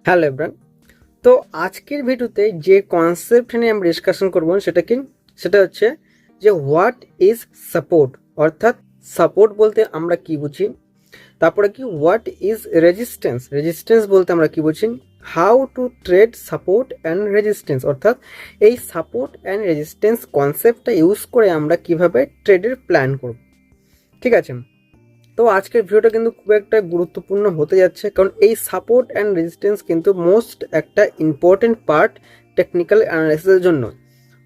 Hello everyone. তো আজকের ভিডিওতে যে কনসেপ্ট নিয়ে আমরা ডিসকাশন করব সেটা হচ্ছে যে হোয়াট ইজ সাপোর্ট, অর্থাৎ সাপোর্ট বলতে আমরা কি বুঝি। তারপরে কি হোয়াট ইজ রেজিস্ট্যান্স, রেজিস্ট্যান্স বলতে আমরা কি বুঝি। How to trade support and resistance, অর্থাৎ এই সাপোর্ট অ্যান্ড রেজিস্ট্যান্স কনসেপ্টটা ইউজ করে আমরা কিভাবে ট্রেডের প্ল্যান করব। ঠিক আছে, তো আজকের ভিডিওটা কিন্তু খুব একটা গুরুত্বপূর্ণ হতে যাচ্ছে, কারণ এই সাপোর্ট অ্যান্ড রেজিস্ট্যান্স কিন্তু মোস্ট একটা ইম্পর্টেন্ট পার্ট টেকনিক্যাল অ্যানালাইসিসের জন্য।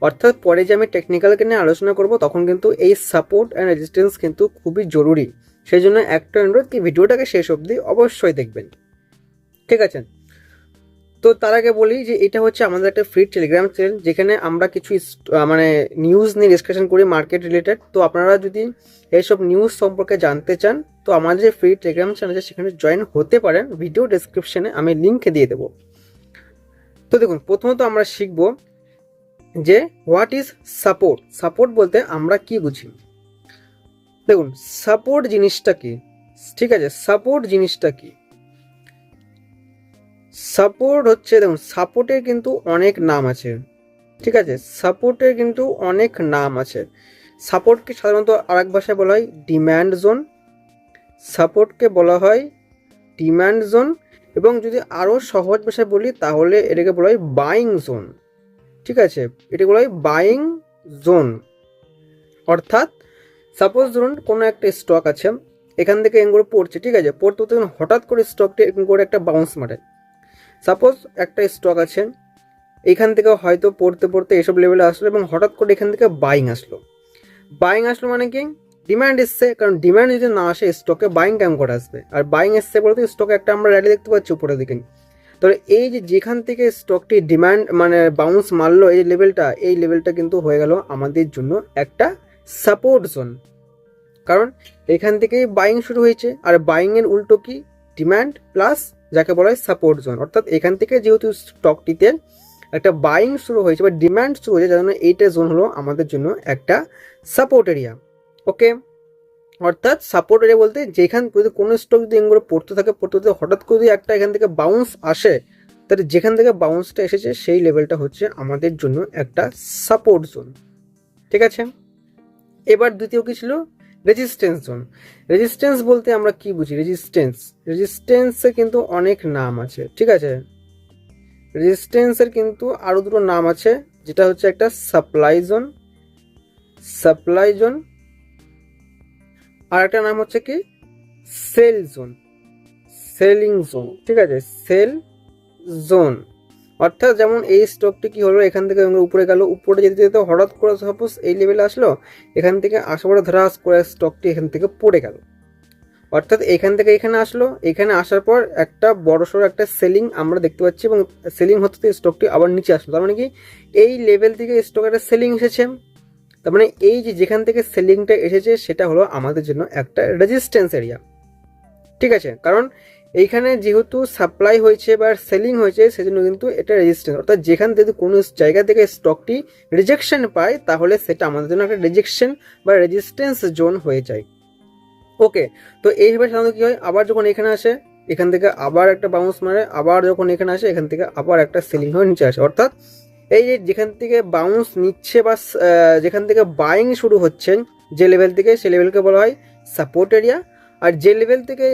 অর্থাৎ পরে যে আমি টেকনিক্যালকে নিয়ে আলোচনা করব তখন কিন্তু এই সাপোর্ট অ্যান্ড রেজিস্ট্যান্স কিন্তু খুবই জরুরি। সেই জন্য একটা অনুরোধ কি ভিডিওটাকে শেষ অবধি অবশ্যই দেখবেন। ঠিক আছে, তো তার আগে বলি যে এটা হচ্ছে আমাদের একটা ফ্রি টেলিগ্রাম চ্যানেল, যেখানে আমরা কিছু মানে নিউজ নিয়ে ডিসকাশন করি মার্কেট রিলেটেড। তো আপনারা যদি এইসব নিউজ সম্পর্কে জানতে চান তো আমাদের যে ফ্রি টেলিগ্রাম চ্যানেল আছে সেখানে জয়েন হতে পারেন, ভিডিও ডেসক্রিপশনে আমি লিঙ্ক দিয়ে দেবো। তো দেখুন, প্রথমত আমরা শিখব যে হোয়াট ইজ সাপোর্ট। সাপোর্ট বলতে আমরা কি বুঝি। দেখুন, সাপোর্ট জিনিসটা কি, ঠিক আছে, সাপোর্ট জিনিসটা কি। সাপোর্ট হচ্ছে, দেখুন সাপোর্টের কিন্তু অনেক নাম আছে। ঠিক আছে, সাপোর্টের কিন্তু অনেক নাম আছে। সাপোর্টকে সাধারণত আরেক ভাষায় বলা হয় ডিম্যান্ড জোন, সাপোর্টকে বলা হয় ডিম্যান্ড জোন, এবং যদি আরও সহজ ভাষায় বলি তাহলে এটাকে বলা হয় বাইং জোন। ঠিক আছে, এটাকে বলা হয় বাইং জোন। অর্থাৎ সাপোজ ধরুন কোনো একটা স্টক আছে, এখান থেকে এরকম করে পড়ছে, ঠিক আছে, পড়তে পড়তে হঠাৎ করে স্টকটি এরকম করে একটা বাউন্স মারে। সাপোজ একটা স্টক আছে, এখান থেকে হয়তো পড়তে পড়তে এসব লেভেলে আসলো এবং হঠাৎ করে এখান থেকে বাইং আসলো। বাইং আসলো মানে কি, ডিমান্ড এসছে, কারণ ডিমান্ড যদি না আসে স্টকে বাইং কেমন করে আসবে। আর বাইং এসছে বলতে স্টকে একটা আমরা র্যালি দেখতে পাচ্ছি উপরের দিকে। তবে এই যে যেখান থেকে স্টকটি ডিমান্ড মানে বাউন্স মারলো এই লেভেলটা, এই লেভেলটা কিন্তু হয়ে গেল আমাদের জন্য একটা সাপোর্ট জোন, কারণ এখান থেকেই বাইং শুরু হয়েছে। আর বাইং এর উল্টো কি, ডিমান্ড প্লাস যাকে বলা হয় সাপোর্ট জোন। অর্থাৎ এখান থেকে যেহেতু স্টকটিতে একটা বাইং শুরু হয়েছে বা ডিমান্ড শুরু হয়েছে, যার জন্য এইটা জোন হলো আমাদের জন্য একটা সাপোর্ট এরিয়া। ওকে, অর্থাৎ সাপোর্ট এরিয়া বলতে যেখান যদি কোনো স্টক যদি এগুলো পড়তে থাকে হঠাৎ করে যদি একটা এখান থেকে বাউন্স আসে, তাহলে যেখান থেকে বাউন্সটা এসেছে সেই লেভেলটা হচ্ছে আমাদের জন্য একটা সাপোর্ট জোন। ঠিক আছে, এবার দ্বিতীয় কি ছিল, রেজিস্ট্যান্স জোন। রেজিস্ট্যান্স বলতে আমরা কি বুঝি। রেজিস্ট্যান্সের কিন্তু অনেক নাম আছে। ঠিক আছে, রেজিস্ট্যান্সের কিন্তু আরো দুটো নাম আছে, যেটা হচ্ছে একটা সাপ্লাই জোন, আর একটা নাম হচ্ছে কি সেল জোন, সেলিং জোন। ঠিক আছে, সেল জোন। অর্থাৎ যেমন এই স্টকটি কি হলো, এখান থেকে উপরে গেল, উপরে যেতে যেতে হঠাৎ করে সাপোজ এই লেভেলে আসলো, এখান থেকে আসার পরে ধরাস করে স্টকটি এখান থেকে পড়ে গেল। অর্থাৎ এখান থেকে এখানে আসলো, এখানে আসার পর একটা বড়সড় একটা সেলিং আমরা দেখতে পাচ্ছি, এবং সেলিং হতে স্টকটি আবার নিচে আসলো। তার মানে কি এই লেভেল থেকে স্টক একটা সেলিং এসেছে। তার মানে এই যে যেখান থেকে সেলিংটা এসেছে সেটা হলো আমাদের জন্য একটা রেজিস্ট্যান্স এরিয়া। ঠিক আছে, কারণ এইখানে যেহেতু সাপ্লাই হয়েছে বা সেলিং হয়েছে সেজন্য কিন্তু এটা রেজিস্ট্যান্স। অর্থাৎ যেখান থেকে কোনো জায়গা থেকে স্টকটি রিজেকশন পায় তাহলে সেটা আমাদের জন্য একটা রিজেকশন বা রেজিস্ট্যান্স জোন হয়ে যায়। ওকে, তো এইভাবে সাধারণত কি হয়, আবার যখন এখানে আসে এখান থেকে আবার একটা বাউন্স মারে, আবার যখন এখানে আসে এখান থেকে আবার একটা সেলিং হয়ে নিচে আসে। অর্থাৎ এই যে যেখান থেকে বাউন্স নিচ্ছে বা যেখান থেকে বাইং শুরু হচ্ছে যে লেভেল থেকে, সে লেভেলকে বলা হয় সাপোর্ট এরিয়া। আর যে লেভেল থেকে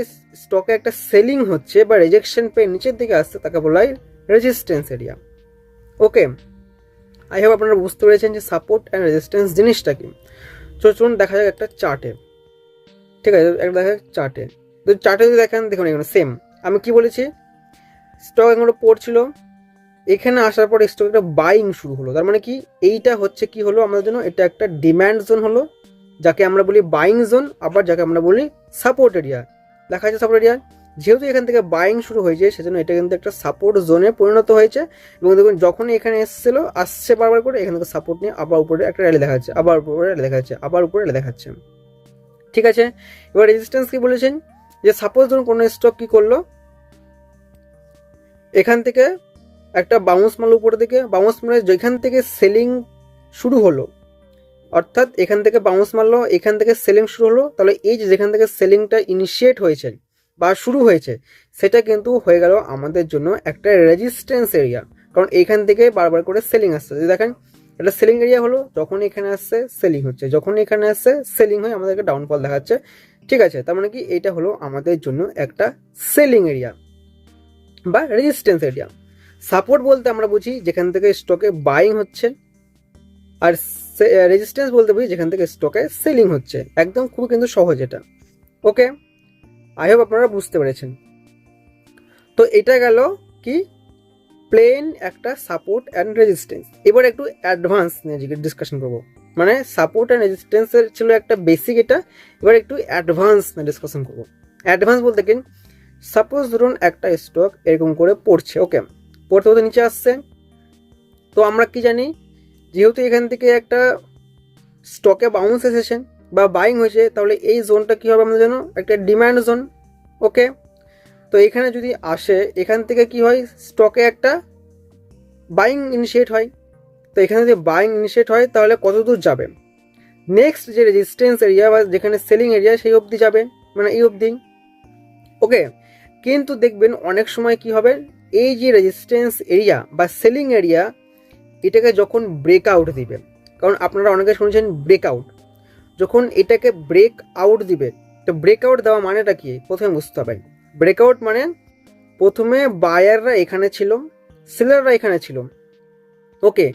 স্টকে একটা সেলিং হচ্ছে বা রিজেকশন পেয়ে নিচের দিকে আসছে তাকে বলা হয় resistance area. Okay, I hope আপনারা বুঝতে পেরেছেন যে সাপোর্ট অ্যান্ড রেজিস্ট্যান্স জিনিসটা কি। তো চলুন দেখা যাক একটা চার্টে। ঠিক আছে, একটা দেখা চার্টে, তো চার্টে যদি দেখেন, দেখুন এখানে সেম আমি কি বলেছি, স্টক এগুলো পড়ছিল, এখানে আসার পর স্টক একটা বাইং শুরু হলো। তার মানে কি এইটা হচ্ছে কি হলো আমাদের জন্য, এটা একটা ডিম্যান্ড জোন হলো, যাকে আমরা বলি বাইং জোন, আবার যাকে আমরা বলি সাপোর্ট এরিয়া। দেখা যাচ্ছে সাপোর্ট এরিয়া যেহেতু এখান থেকে বাইং শুরু হয়েছে সেজন্য এটা কিন্তু একটা সাপোর্ট জোনে পরিণত হয়েছে। এবং দেখুন যখন এখানে এসেছিল আসছে বারবার করে, এখান থেকে সাপোর্ট নিয়ে আবার উপরে একটা র্যালি দেখা যাচ্ছে, আবার উপরে র্যালি দেখা যাচ্ছে, আবার উপরে র্যালি দেখাচ্ছে। ঠিক আছে, এবার রেজিস্ট্যান্স কি বলেছেন, যে সাপোজ ধরুন কোনো স্টক কি করলো, এখান থেকে একটা বাউন্স মারলো উপরের দিকে, বাউন্স মারে যেখান থেকে সেলিং শুরু হলো, অর্থাৎ এখান থেকে বাউন্স মারলো, এখান থেকে সেলিং শুরু হলো, তাহলে এই যে যেখান থেকে সেলিংটা ইনিশিয়েট হয়েছে বা শুরু হয়েছে, সেটা কিন্তু হয়ে গেল আমাদের জন্য একটা রেজিস্ট্যান্স এরিয়া। কারণ এইখান থেকে বারবার করে সেলিং আসছে, যে দেখেন এটা সেলিং এরিয়া হলো, যখন এখানে আসছে সেলিং হচ্ছে, যখন এখানে আসছে সেলিং হয়ে আমাদেরকে ডাউনফল দেখাচ্ছে। ঠিক আছে, তার মানে কি এটা হলো আমাদের জন্য একটা সেলিং এরিয়া বা রেজিস্ট্যান্স এরিয়া। সাপোর্ট বলতে আমরা বুঝি যেখান থেকে স্টকে বাইং হচ্ছে, আর রেজিস্ট্যান্স বলতে বুঝি যেখান থেকে স্টকে সেলিং হচ্ছে। একদম খুব কিন্তু সহজ এটা। ওকে, আই হোপ আপনারা বুঝতে পেরেছেন। তো এটা গেল কি প্লেন একটা সাপোর্ট অ্যান্ড রেজিস্ট্যান্স। এবার একটু অ্যাডভান্স নিয়ে ডিসকাশন করবো, মানে সাপোর্ট অ্যান্ড রেজিস্ট্যান্সের ছিল একটা বেসিক এটা, এবার একটু অ্যাডভান্স নিয়ে ডিসকাশন করবো। অ্যাডভান্স বলতে কি, সাপোজ ধরুন একটা স্টক এরকম করে পড়ছে, ওকে, পড়তে পড়তে নিচে আসছে, তো আমরা কি জানি, যেহেতু এখান থেকে একটা স্টকে বাউন্স এসেছে বা বাইং হয়েছে, তাহলে এই জোনটা কী হবে আমাদের জন্য একটা ডিম্যান্ড জোন। ওকে, তো এখানে যদি আসে, এখান থেকে কি হয়, স্টকে একটা বাইং ইনিশিয়েট হয়। তো এখানে যদি বাইং ইনিশিয়েট হয় তাহলে কত দূর যাবে, নেক্সট যে রেজিস্ট্যান্স এরিয়া বা যেখানে সেলিং এরিয়া সেই অবধি যাবে, মানে এই অবধি। ওকে, কিন্তু দেখবেন অনেক সময় কি হবে, এই যে রেজিস্ট্যান্স এরিয়া বা সেলিং এরিয়া এটাকে যখন ব্রেকআউট দিবে, কারণ আপনারা অনেকে শুনেছেন ব্রেকআউট, যখন এটাকে ব্রেক আউট দিবে, তো ব্রেকআউট দেওয়া মানেটা কি প্রথমে বুঝতে হবে। ব্রেকআউট মানে প্রথমে বায়াররা এখানে ছিল, সেলাররা এখানে ছিল, ওকে,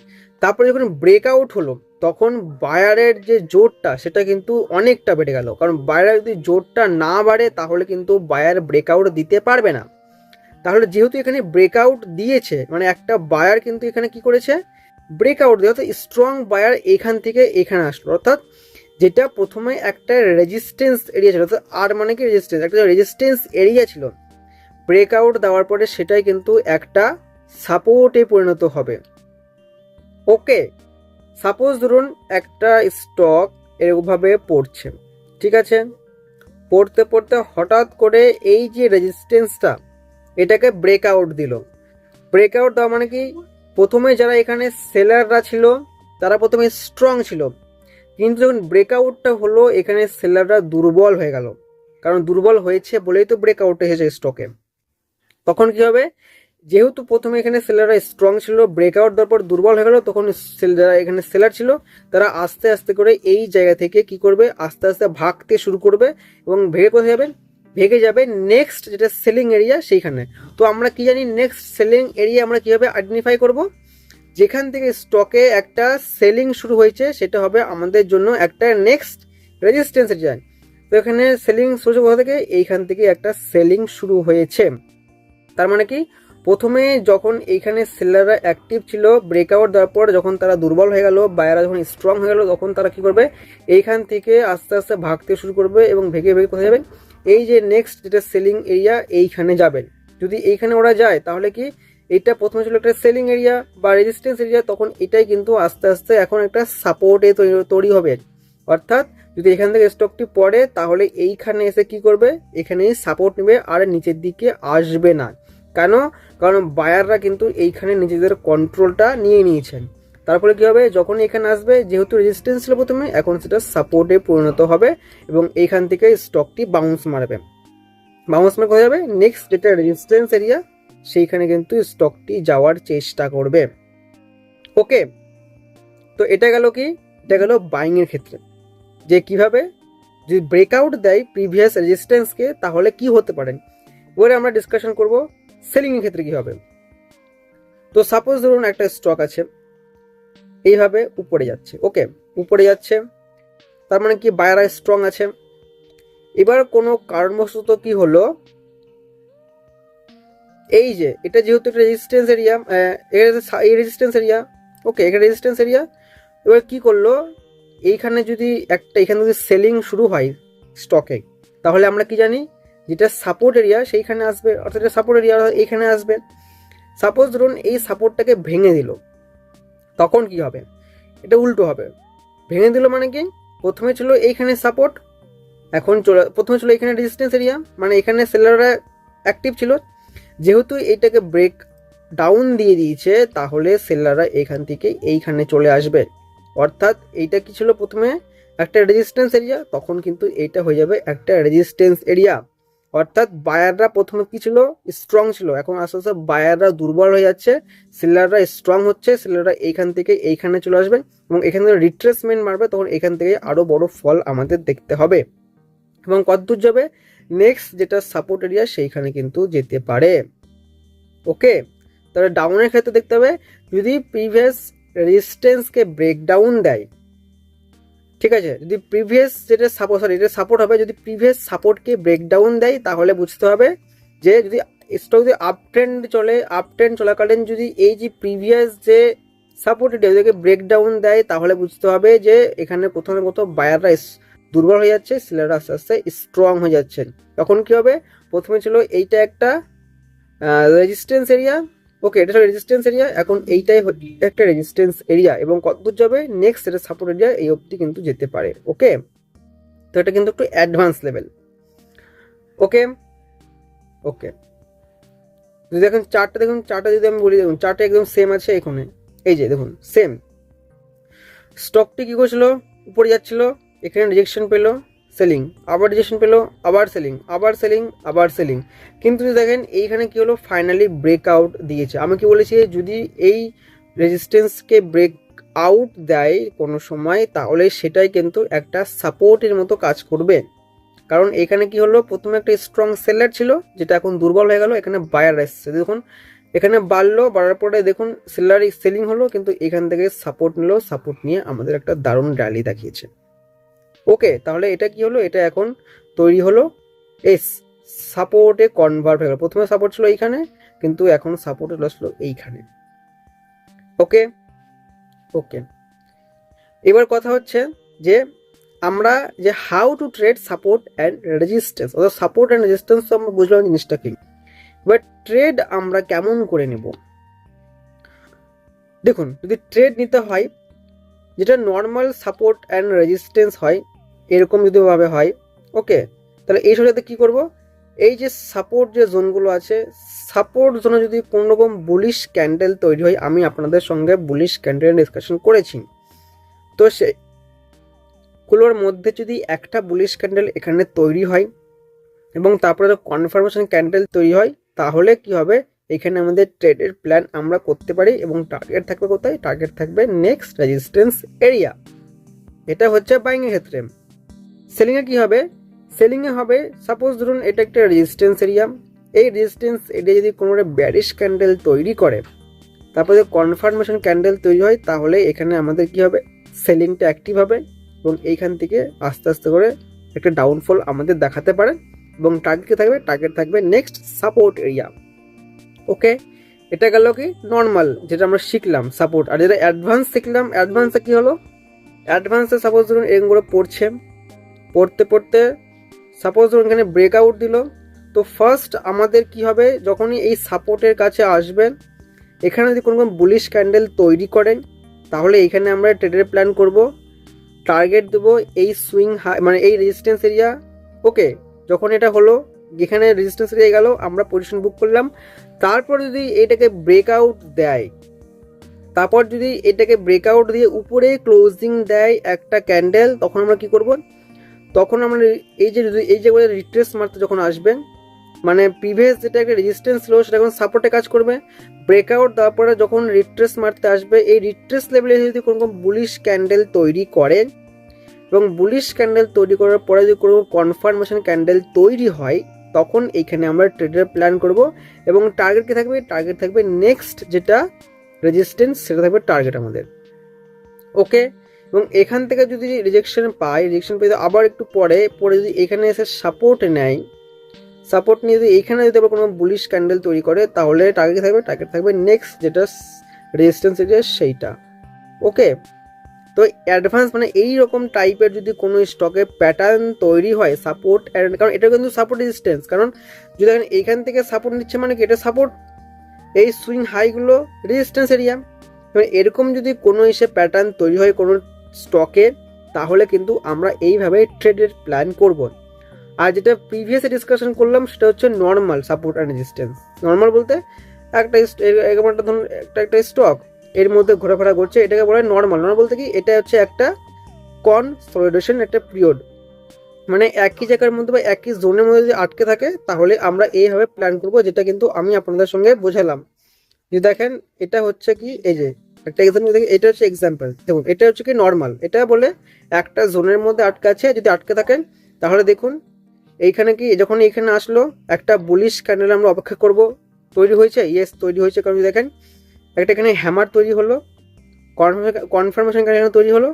তারপরে যখন ব্রেকআউট হলো তখন বায়ারের যে জোরটা সেটা কিন্তু অনেকটা বেড়ে গেল, কারণ বায়ারের যদি জোরটা না বাড়ে তাহলে কিন্তু বায়ার ব্রেকআউট দিতে পারবে না। তাহলে যেহেতু এখানে ব্রেকআউট দিয়েছে, মানে একটা বায়ার কিন্তু এখানে কি করেছে, ব্রেকআউট দিয়ে, অর্থাৎ স্ট্রং বায়ার এখান থেকে এখানে আসলো, অর্থাৎ যেটা প্রথমে একটা রেজিস্ট্যান্স এরিয়া ছিল, অর্থাৎ আর মানে কি রেজিস্ট্যান্স, একটা রেজিস্ট্যান্স এরিয়া ছিল, ব্রেকআউট দেওয়ার পরে সেটাই কিন্তু একটা সাপোর্টে পরিণত হবে। ওকে, সাপোজ ধরুন একটা স্টক এরকমভাবে পড়ছে, ঠিক আছে, পড়তে পড়তে হঠাৎ করে এই যে রেজিস্ট্যান্সটা এটাকে ব্রেকআউট দিল। ব্রেকআউট দেওয়া মানে কি, প্রথমে যারা এখানে সেলাররা ছিল তারা প্রথমে স্ট্রং ছিল, কিন্তু যখন ব্রেকআউটটা হলো এখানে সেলাররা দুর্বল হয়ে গেল, কারণ দুর্বল হয়েছে বলেই তো ব্রেকআউট এসেছে স্টকে। তখন কি হবে, যেহেতু প্রথমে এখানে সেলাররা স্ট্রং ছিল, ব্রেকআউট দেওয়ার পর দুর্বল হয়ে গেল, তখন যারা এখানে সেলার ছিল তারা আস্তে আস্তে করে এই জায়গা থেকে কি করবে, আস্তে আস্তে ভাগতে শুরু করবে এবং ভেঙে কোথায় যাবে, ভেঙে যাবে নেক্সট যেটা সেলিং এরিয়া সেইখানে। তো আমরা কি জানি, নেক্সট সেলিং এরিয়া আমরা কিভাবে আইডেন্টিফাই করব, যেখান থেকে স্টকে একটা সেলিং শুরু হয়েছে সেটা হবে আমাদের জন্য একটা নেক্সট রেজিস্ট্যান্স এরিয়া। তো এখানে সেলিং শুরু কোথা থেকে, এইখান থেকে একটা সেলিং শুরু হয়েছে, তার মানে কি প্রথমে যখন এইখানে সেলাররা অ্যাক্টিভ ছিল, ব্রেকআউট দেওয়ার পর যখন তারা দুর্বল হয়ে গেল, বায়াররা যখন স্ট্রং হয়ে গেল, তখন তারা কি করবে, এইখান থেকে আস্তে আস্তে ভাগতে শুরু করবে এবং ভেঙে ভেঙে কোথায় যাবে, এই যে নেক্সট যেটা সেলিং এরিয়া এইখানে যাবে। যদি এইখানে ওরা যায় তাহলে কি, এটা প্রথমে ছিল একটা সেলিং এরিয়া বা রেজিস্ট্যান্স এরিয়া, তখন এটাই কিন্তু আস্তে আস্তে এখন একটা সাপোর্টে তৈরি হবে। অর্থাৎ যদি এখান থেকে স্টকটি পড়ে তাহলে এইখানে এসে কি করবে, এখানেই সাপোর্ট নেবে আর নিচের দিকে আসবে না। কেন, কারণ বায়াররা কিন্তু এইখানে নিজেদের কন্ট্রোলটা নিয়ে নিয়েছেন। তারপরে কি হবে, যখন এখানে আসবে, যেহেতু রেজিস্ট্যান্স ছিল প্রথমে, এখন সেটা সাপোর্টে পরিণত হবে এবং এইখান থেকে স্টকটি বাউন্স মারবে। বাউন্স মার কোথায় যাবে, নেক্সট যেটা রেজিস্ট্যান্স এরিয়া সেইখানে কিন্তু স্টকটি যাওয়ার চেষ্টা করবে। ওকে, তো এটা গেল কি, এটা গেল বাইং এর ক্ষেত্রে, যে কিভাবে যদি ব্রেকআউট দেয় প্রিভিয়াস রেজিস্ট্যান্সকে তাহলে কি হতে পারে। এবারে আমরা ডিসকাশন করব সেলিং এর ক্ষেত্রে কি হবে। তো সাপোজ ধরুন একটা স্টক আছে এইভাবে উপরে যাচ্ছে, ওকে, উপরে যাচ্ছে, তার মানে কি বায়াররা স্ট্রং আছে। এবার কোনো কারণবশত কি হলো, এই যে এটা যেহেতু একটা রেজিস্ট্যান্স এরিয়া, এই রেজিস্ট্যান্স এরিয়া, ওকে, এখানে রেজিস্ট্যান্স এরিয়া, এবার কি করলো, এইখানে যদি এখানে যদি সেলিং শুরু হয় স্টকে, তাহলে আমরা কি জানি, যেটা সাপোর্ট এরিয়া সেইখানে আসবে, অর্থাৎ এটা সাপোর্ট এরিয়া এইখানে আসবে। সাপোজ ধরুন এই সাপোর্টটাকে ভেঙে দিল, তখন কি হবে, এটা উল্টো হবে। ভেঙে দিল মানে কি, প্রথমে ছিল এইখানে সাপোর্ট, এখন প্রথমে ছিল এখানে রেজিস্ট্যান্স এরিয়া, মানে এখানে সেলাররা অ্যাক্টিভ ছিল, যেহেতু এইটাকে ব্রেক ডাউন দিয়ে দিয়েছে তাহলে সেলাররা এখান থেকে এইখানে চলে আসবে। অর্থাৎ এইটা কি ছিল, প্রথমে একটা রেজিস্ট্যান্স এরিয়া, তখন কিন্তু এইটা হয়ে যাবে একটা রেজিস্ট্যান্স এরিয়া। অর্থাৎ বায়াররা প্রথমে কি ছিল, স্ট্রং ছিল, এখন আস্তে আস্তে বায়াররা দুর্বল হয়ে যাচ্ছে, সেলাররা স্ট্রং হচ্ছে, সেলাররা এইখান থেকে এইখানে চলে আসবে এবং এখান থেকে রিট্রেসমেন্ট মারবে, তখন এখান থেকে আরো বড় ফল আমাদের দেখতে হবে এবং কতদূর যাবে, নেক্সট যেটা সাপোর্ট এরিয়া সেইখানে কিন্তু যেতে পারে। ওকে, তাহলে ডাউনের ক্ষেত্রে দেখতে হবে যদি প্রিভিয়াস রেজিস্ট্যান্সকে ব্রেকডাউন দেয়, ঠিক আছে, যদি প্রিভিয়াস যেটা সাপোর্ট, সরি এটা সাপোর্ট হবে, যদি প্রিভিয়াস সাপোর্টকে ব্রেকডাউন দেয় তাহলে বুঝতে হবে যে যদি স্টক যদি আপ ট্রেন্ড চলাকালীন যদি এই যে প্রিভিয়াস যে সাপোর্ট এটাকে ব্রেকডাউন দেয় তাহলে বুঝতে হবে যে এখানে প্রথমে বায়াররা দুর্বল হয়ে যাচ্ছে, সেলাররা আস্তে আস্তে স্ট্রং হয়ে যাচ্ছেন। তখন কি হবে, প্রথমে ছিল এইটা একটা রেজিস্ট্যান্স এরিয়া, ওকে এটা রেজিস্ট্যান্স এরিয়া, এখন এইটাই একটা রেজিস্ট্যান্স এরিয়া এবং কতদূর যাবে, নেক্সট এটা সাপোর্ট এরিয়া, এই অবধি কিন্তু যেতে পারে। ওকে, তো এটা কিন্তু একটু অ্যাডভান্স লেভেল। ওকে ওকে, যদি দেখুন চার্টটা যদি আমি বলি, দেখুন চার্টটা একদম সেম আছে এখানে, এই যে দেখুন সেম, স্টকটি কি করছিল, উপরে যাচ্ছিল, এখানে রিজেকশন পেলো, সেলিং, আবার রিজেকশন পেলো, আবার সেলিং, আবার সেলিং, আবার সেলিং, কিন্তু যদি দেখেন এইখানে কি হলো, ফাইনালি ব্রেকআউট দিয়েছে। আমি কি বলেছি, যদি এই রেজিস্ট্যান্সকে ব্রেক আউট দেয় কোনো সময় তাহলে সেটাই কিন্তু একটা সাপোর্টের মতো কাজ করবে, কারণ এখানে কি হলো, প্রথমে একটা স্ট্রং সেলার ছিল যেটা এখন দুর্বল হয়ে গেল, এখানে বায়ার এসছে, দেখুন এখানে বাড়ার পরে দেখুন সেলার সেলিং হলো, কিন্তু এখান থেকে সাপোর্ট নিল, সাপোর্ট নিয়ে আমাদের একটা দারুণ র্যালি দেখিয়েছে। ওকে, তাহলে এটা কি হলো, এটা এখন তৈরি হলো এস সাপোর্টে কনভার্ট হয়ে গেল, প্রথমে সাপোর্ট ছিল এইখানে কিন্তু এখন সাপোর্টে আসলো এইখানে। ওকে ওকে, এবার কথা হচ্ছে যে আমরা যে how to trade support and resistance, অর্থাৎ সাপোর্ট অ্যান্ড রেজিস্ট্যান্স তো আমরা বুঝলাম জিনিসটা কি, এবার ট্রেড আমরা কেমন করে নেব। দেখুন যদি ট্রেড নিতে হয়, যেটা নর্মাল সাপোর্ট অ্যান্ড রেজিস্ট্যান্স হয় এরকম যদি ভাবে হয়, ওকে, তাহলে এই সাথে কি করব, এই যে সাপোর্ট যে জোনগুলো আছে, সাপোর্ট জোনে যদি কোনো রকম বুলিশ ক্যান্ডেল তৈরি হয়, আমি আপনাদের সঙ্গে বুলিশ ক্যান্ডেল ডিসকাশন করেছি, তো সেগুলোর মধ্যে যদি একটা বুলিশ ক্যান্ডেল এখানে তৈরি হয় এবং তারপরে কনফার্মেশন ক্যান্ডেল তৈরি হয়, তাহলে কি হবে, এখানে আমাদের ট্রেডের প্ল্যান আমরা করতে পারি এবং টার্গেট থাকবে কোথায়, টার্গেট থাকবে নেক্সট রেজিস্ট্যান্স এরিয়া। এটা হচ্ছে বাইং এর ক্ষেত্রে। সেলিং এ কি হবে, সেলিং এ হবে সাপোজ ধরুন এটা একটা রেজিস্ট্যান্স এরিয়া, এই রেজিস্ট্যান্স এরিয়া যদি কোনো ব্যারিশ ক্যান্ডেল তৈরি করে তারপরে কনফার্মেশন ক্যান্ডেল তৈরি হয়, তাহলে এখানে আমাদের কি হবে, সেলিংটা অ্যাক্টিভ হবে এবং এইখান থেকে আস্তে আস্তে করে একটা ডাউনফল আমাদের দেখাতে পারে এবং টার্গেট থাকবে নেক্সট সাপোর্ট এরিয়া। ওকে, এটা গেল কি নর্মাল যেটা আমরা শিখলাম সাপোর্ট, আর যেটা অ্যাডভান্স শিখলাম, অ্যাডভান্সে কি হলো, অ্যাডভান্সে সাপোজ ধরুন এগুলো পড়তে সাপোজ ধরুন এখানে ব্রেকআউট দিল, তো ফার্স্ট আমাদের কি হবে, যখনই এই সাপোর্টের কাছে আসবেন, এখানে যদি কোনো বুলিশ ক্যান্ডেল তৈরি করেন তাহলে এখানে আমরা ট্রেডের প্ল্যান করব, টার্গেট দেবো এই সুইং হাই মানে এই রেজিস্ট্যান্স এরিয়া। ওকে, যখন এটা হলো, যেখানে রেজিস্ট্যান্স এরিয়া গেল আমরা পজিশন বুক করলাম, তারপর যদি এটাকে ব্রেকআউট দেয়, তারপর যদি এটাকে ব্রেকআউট দিয়ে উপরে ক্লোজিং দেয় একটা ক্যান্ডেল, তখন আমরা কি করব, তখন আমরা এই যে রিট্রেস মারতে যখন আসবেন, মানে প্রিভিয়াস যেটা একটা রেজিস্ট্যান্স ছিল সেটা এখন সাপোর্টে কাজ করবে, ব্রেকআউট দেওয়ার পরে যখন রিট্রেস মারতে আসবে, এই রিট্রেস লেভেলে যদি কোনো বুলিশ ক্যান্ডেল তৈরি করেন এবং বুলিশ ক্যান্ডেল তৈরি করার পরে যদি কোনো কনফার্মেশন ক্যান্ডেল তৈরি হয়, তখন এইখানে আমরা ট্রেডের প্ল্যান করব এবং টার্গেট কি থাকবে, টার্গেট থাকবে নেক্সট যেটা রেজিস্ট্যান্স সেটা থাকবে টার্গেট আমাদের। ওকে, এবং এখান থেকে যদি রিজেকশন পেয়ে আবার একটু পরে যদি এখানে এসে সাপোর্ট নেয়, সাপোর্ট নিয়ে যদি এইখানে যদি আবার কোনো বুলিশ ক্যান্ডেল তৈরি করে, তাহলে টার্গেট থাকবে নেক্সট যেটা রেজিস্ট্যান্স এরিয়া সেইটা। ওকে, তো অ্যাডভান্স মানে এই রকম টাইপের যদি কোনো স্টকে প্যাটার্ন তৈরি হয় সাপোর্ট, কারণ এটা কিন্তু সাপোর্ট রেজিস্ট্যান্স, কারণ যদি দেখেন এইখান থেকে সাপোর্ট নিচ্ছে মানে কি এটা সাপোর্ট, এই সুইং হাইগুলো রেজিস্ট্যান্স এরিয়া, এরকম যদি কোনো প্যাটার্ন তৈরি হয় কোনো স্টকে, তাহলে কিন্তু আমরা এইভাবে ট্রেডের প্ল্যান করব। আর যেটা প্রিভিয়াস ডিসকাশন করলাম সেটা হচ্ছে normal support and resistance. Normal বলতে একটা ধরুন একটা স্টক এর মধ্যে ঘোরাফেরা করছে, এটাকে বলা হয় নর্মাল। নর্মাল বলতে কি, এটা হচ্ছে একটা কনসলিডেশন একটা পিরিয়ড, মানে একই জায়গার মধ্যে বা একই জোনের মধ্যে যদি আটকে থাকে তাহলে আমরা এইভাবে প্ল্যান করব, যেটা কিন্তু আমি আপনাদের সঙ্গে বোঝালাম। যে দেখেন এটা হচ্ছে কি, এই যে একটা এক্সাম্পল দেখি, এটা হচ্ছে এক্সাম্পল, দেখুন এটা হচ্ছে কি নর্মাল। এটা বলে একটা জোনের মধ্যে আটকে আছে, যদি আটকে থাকেন তাহলে দেখুন এইখানে কি, যখন এইখানে আসলো একটা বুলিশ ক্যান্ডেল আমরা অপেক্ষা করব। তৈরি হয়েছে, ইয়েস তৈরি হয়েছে, কারণ দেখেন একটা এখানে হ্যামার তৈরি হলো, কনফার্মেশন ক্যান্ডেল তৈরি হলো,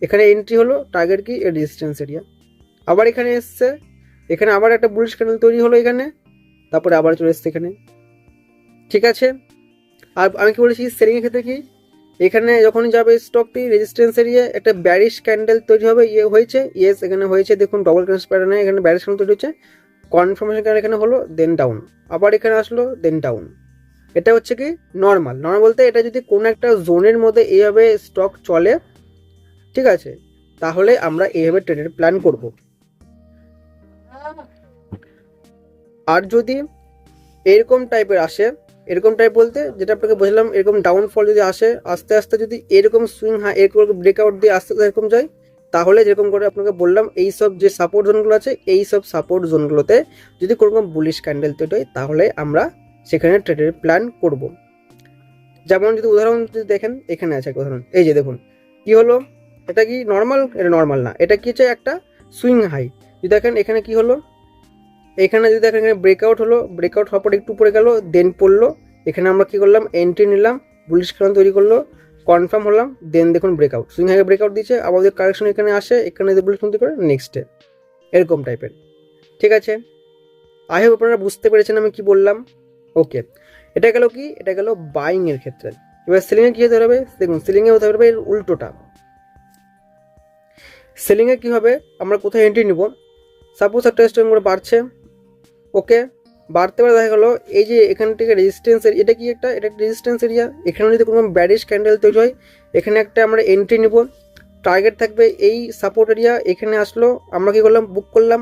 এখানে এন্ট্রি হলো, টার্গেট কি রেজিস্ট্যান্স এরিয়া। আবার এখানে এসছে, এখানে আবার একটা বুলিশ ক্যান্ডেল তৈরি হলো এখানে, তারপরে আবার চলে এসছে এখানে। ঠিক আছে, আর আমি কি বলেছি সেলিং এর ক্ষেত্রে কি, এখানে যখনই যাবে স্টকটি রেজিস্ট্যান্স এরিয়া একটা ব্যারিশ ক্যান্ডেল তৈরি হবে, ইয়ে হয়েছে, ইয়েস এখানে হয়েছে, দেখুন ডবল ক্যান্ডেল প্যাটার্নে এখানে ব্যারিশ ক্যান্ডেল তৈরি হচ্ছে, কনফার্মেশন ক্যান্ডেল এখানে হলো, দেন ডাউন, আবার এখানে আসলো, দেন ডাউন। এটা হচ্ছে কি নর্মাল। নর্মাল বলতে এটা যদি কোনো একটা জোনের মধ্যে এইভাবে স্টক চলে, ঠিক আছে, তাহলে আমরা এইভাবে ট্রেডের প্ল্যান করব। আর যদি এরকম টাইপের আসে, এরকম টাইপ বলতে যেটা আপনাকে বললাম, এরকম ডাউনফল যদি আসে আস্তে আস্তে, যদি এরকম সুইং হাই এরকম ব্রেকআউট দিয়ে আস্তে আস্তে এরকম যায়, তাহলে যেরকম করে আপনাকে বললাম এই সব যে সাপোর্ট জোনগুলো আছে, এই সব সাপোর্ট জোনগুলোতে যদি কোনো রকম বুলিশ ক্যান্ডেল তৈরি হয় তাহলে আমরা সেখানে ট্রেডের প্ল্যান করব। যেমন যদি উদাহরণ যদি দেখেন, এখানে আছে একটা উদাহরণ, এই যে দেখুন কি হলো, এটা কি নর্মাল? এটা নর্মাল না, এটা কি হচ্ছে একটা সুইং হাই। যদি দেখেন এখানে কি হলো, এখানে যদি দেখেন এখানে ব্রেকআউট হলো, ব্রেকআউট হওয়ার পর একটু পড়ে গেল, দেন পড়লো, এখানে আমরা কি করলাম এন্ট্রি নিলাম, বুলিশ ক্যান্ডেল তৈরি করলো, কনফার্ম হলাম, দেন দেখুন ব্রেকআউট, সুইং হাই ব্রেকআউট দিচ্ছে, আবার যদি কারেকশন এখানে আসে, এখানে যদি বুলিশ তৈরি করে নেক্সটে, এরকম টাইপের। ঠিক আছে, আই হোপ আপনারা বুঝতে পেরেছেন আমি কি বললাম। ওকে, এটা গেল কি, এটা গেল বাইং এর ক্ষেত্রে। এবার সেলিং এ কি হতে হবে, দেখুন সেলিং এ হতে হবে এর উল্টোটা। সেলিং এ কি হবে, আমরা কোথায় এন্ট্রি নিব, সাপোজ একটা স্টক করে বাড়ছে, ওকে, বাড়তে পারে দেখা গেলো এই যে এখান থেকে রেজিস্ট্যান্স, এটা কি একটা, এটা একটা রেজিস্ট্যান্স এরিয়া, এখানে যদি কোনো ব্যারিশ ক্যান্ডেল তৈরি হয়, এখানে একটা আমরা এন্ট্রি নিব, টার্গেট থাকবে এই সাপোর্ট এরিয়া, এখানে আসলো, আমরা কি করলাম বুক করলাম,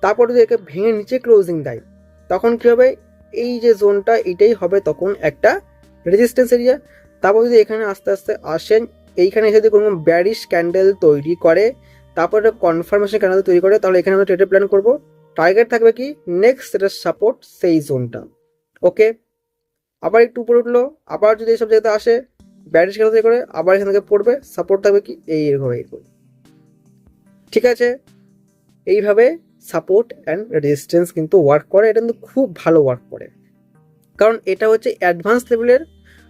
তারপর যদি একে ভেঙে নিচে ক্লোজিং দেয়, তখন কি হবে, এই যে জোনটা এটাই হবে তখন একটা রেজিস্ট্যান্স এরিয়া। তারপর যদি এখানে আস্তে আস্তে আসেন, এইখানে এসে যদি কোনো ব্যারিশ ক্যান্ডেল তৈরি করে, তারপরে কনফার্মেশন ক্যান্ডেল তৈরি করে, তাহলে এখানে আমরা ট্রেডের প্ল্যান করবো। টার্গেট থাকবে কি নেক্সট সেটার সাপোর্ট সেই জোনটা। ওকে, আবার একটু উপরে উঠলো, আবার যদি এইসব জায়গাতে আসে ব্যারিশ ক্যান্ডেল তৈরি করে, আবার এখান থেকে পড়বে, সাপোর্ট থাকবে কি এইরকম এইরকম। ঠিক আছে, এইভাবে সাপোর্ট অ্যান্ড রেজিস্ট্যান্স কিন্তু ওয়ার্ক করে, এটা কিন্তু খুব ভালো ওয়ার্ক করে, কারণ এটা হচ্ছে অ্যাডভান্স লেভেলের,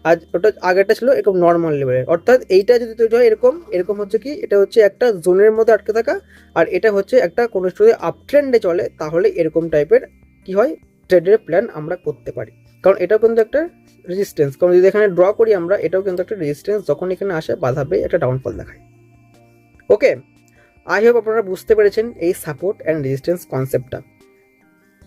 আর ওটা আগেরটা ছিল এরকম নর্মাল লেভেলের। অর্থাৎ এইটা যদি তৈরি হয় এরকম, এরকম হচ্ছে কি, এটা হচ্ছে একটা জোনের মধ্যে আটকে থাকা, আর এটা হচ্ছে একটা কোনো যদি আপ ট্রেন্ডে চলে, তাহলে এরকম টাইপের কি হয় ট্রেডের প্ল্যান আমরা করতে পারি, কারণ এটাও কিন্তু একটা রেজিস্ট্যান্স, কারণ যদি এখানে ড্র করি আমরা, এটাও কিন্তু একটা রেজিস্ট্যান্স, যখন এখানে আসে বাধা পেয়ে একটা ডাউনফল দেখায়। ওকে, আই হোপ আপনারা বুঝতে পেরেছেন এই সাপোর্ট অ্যান্ড রেজিস্ট্যান্স কনসেপ্টটা।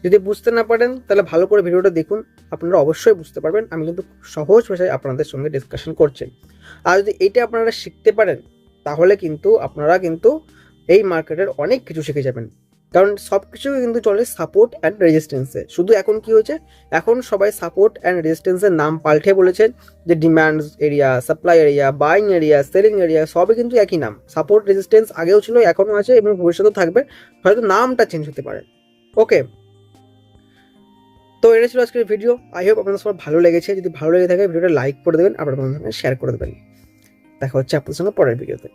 যদি বুঝতে না পারেন তাহলে ভালো করে ভিডিওটা দেখুন, আপনারা অবশ্যই বুঝতে পারবেন। আমি কিন্তু সহজ ভাষায় আপনাদের সঙ্গে ডিসকাশন করছি, আর যদি এইটা আপনারা শিখতে পারেন তাহলে কিন্তু আপনারা কিন্তু এই মার্কেটের অনেক কিছু শিখে যাবেন, কারণ সব কিছু কিন্তু চলে সাপোর্ট অ্যান্ড রেজিস্ট্যান্সে। শুধু এখন কি হয়েছে, এখন সবাই সাপোর্ট অ্যান্ড রেজিস্ট্যান্সের নাম পাল্টে বলেছেন, যে demand area, supply area, buying area, selling area, সবই কিন্তু একই নাম। সাপোর্ট রেজিস্ট্যান্স আগেও ছিল, এখনও আছে এবং ভবিষ্যতেও থাকবে, হয়তো নামটা চেঞ্জ হতে পারে। ওকে, তো এটা ছিল আজকের ভিডিও। আই হোপ আপনাদের সবার ভালো লেগেছে। যদি ভালো লেগে থাকে ভিডিওটা লাইক করে দেবেন, আপনার বন্ধুদের সঙ্গে শেয়ার করে দেবেন। দেখা হচ্ছে আপনাদের সঙ্গে পরের ভিডিওতে।